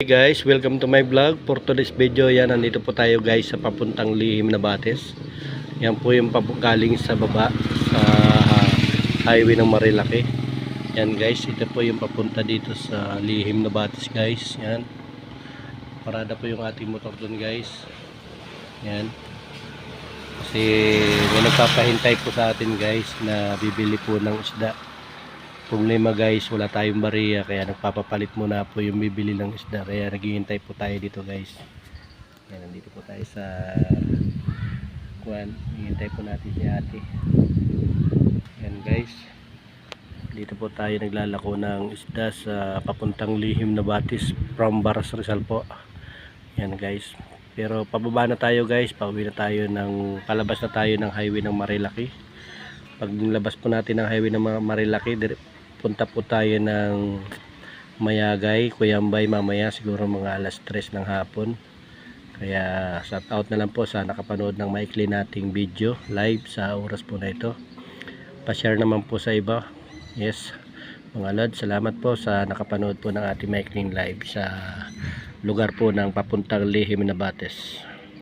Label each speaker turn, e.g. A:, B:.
A: Hey guys, welcome to my vlog. For today's video, yan, nandito po tayo guys sa papuntang Lihim na Bates. Yan po yung galing sa baba sa highway ng Marilaki. Yan guys, ito po yung papunta dito sa Lihim na Bates guys. Yan, parada po yung ating motor dun guys. Yan, kasi may nagpapahintay po sa atin guys na bibili po ng isda. Problema guys, wala tayong bariya kaya nagpapapalit muna po yung bibili ng isda, kaya naghihintay po tayo dito guys. Yan, nandito po tayo sa kuwan, hihintay po natin si ate. Yan guys, dito po tayo naglalako ng isda sa papuntang Lihim na Bates from Baras Rizal po. Yan guys, pero pababa na tayo guys, pauwi na tayo palabas na tayo ng highway ng Marilaki. Pag nilabas po natin ng highway ng Marilaki, punta po tayo ng Mayagay, Cuyambay mamaya siguro mga alas 3 ng hapon. Kaya shout out na lang po sa nakapanood ng maikli nating video live sa oras po na ito. Pa-share naman po sa iba. Yes mga lod, salamat po sa nakapanood po ng ating maikling live sa lugar po ng papuntang Lihim na Bates.